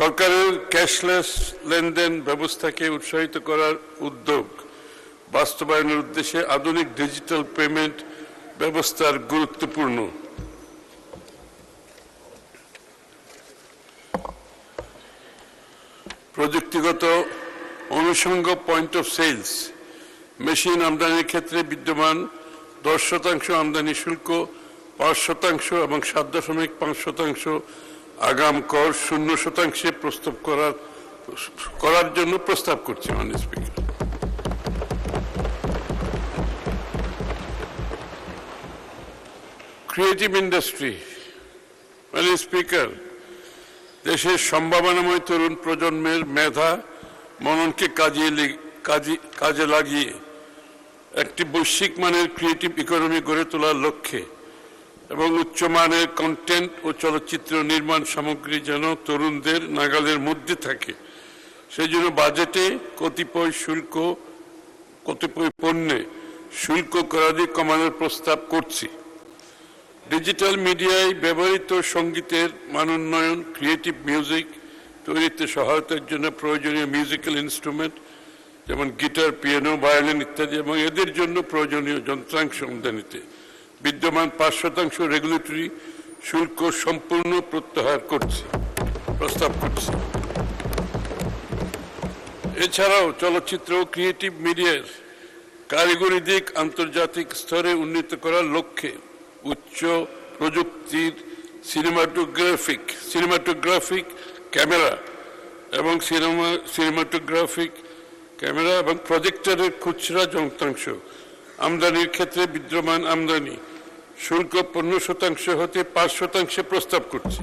সরকারের ক্যাশলেস লেনদেন ব্যবস্থাকে উৎসাহিত করার উদ্যোগ বাস্তবায়নের উদ্দেশ্যে আধুনিক ডিজিটাল পেমেন্ট ব্যবস্থার গুরুত্বপূর্ণ। প্রযুক্তিগত অনুষঙ্গ পয়েন্ট অফ সেলস মেশিন আমদানির ক্ষেত্রে বিদ্যমান 10% আমদানি শুল্ক 5% এবং 7.5% আগাম কর 0% প্রস্তাব করার জন্য প্রস্তাব করছি মাননীয় স্পিকার। ক্রিয়েটিভ ইন্ডাস্ট্রি মাননীয় স্পিকার, দেশের সম্ভাবনাময় তরুণ প্রজন্মের মেধা মননকে কাজে লাগিয়ে একটি বৈশ্বিক মানের ক্রিয়েটিভ ইকোনমি গড়ে তোলার লক্ষ্যে এবং উচ্চমানের কন্টেন্ট ও চলচ্চিত্র নির্মাণ সামগ্রী যেন তরুণদের নাগালের মধ্যে থাকে, সেই জন্য বাজেটে কতিপয় পণ্যে শুল্ক করাদি কমানোর প্রস্তাব করছি। ডিজিটাল মিডিয়ায় ব্যবহৃত সঙ্গীতের মানোন্নয়ন, ক্রিয়েটিভ মিউজিক তৈরিতে সহায়তার জন্য প্রয়োজনীয় মিউজিক্যাল ইনস্ট্রুমেন্ট যেমন গিটার, পিয়ানো, ভায়োলিন ইত্যাদি এবং এদের জন্য প্রয়োজনীয় যন্ত্রাংশ আমদানিতে বিদ্যমান 5% রেগুলেটরি শুল্ক সম্পূর্ণ প্রত্যাহার প্রস্তাব করছি। এছাড়াও চলচ্চিত্র ও ক্রিয়েটিভ মিডিয়ার কারিগরি দিক আন্তর্জাতিক স্তরে উন্নীত করার লক্ষ্যে উচ্চ প্রযুক্তির সিনেমাটোগ্রাফিক ক্যামেরা এবং প্রজেক্টরের খুচরা যন্ত্রাংশ আমদানির ক্ষেত্রে বিদ্যমান আমদানি শুল্ক 15% হতে 5% প্রস্তাব করছি।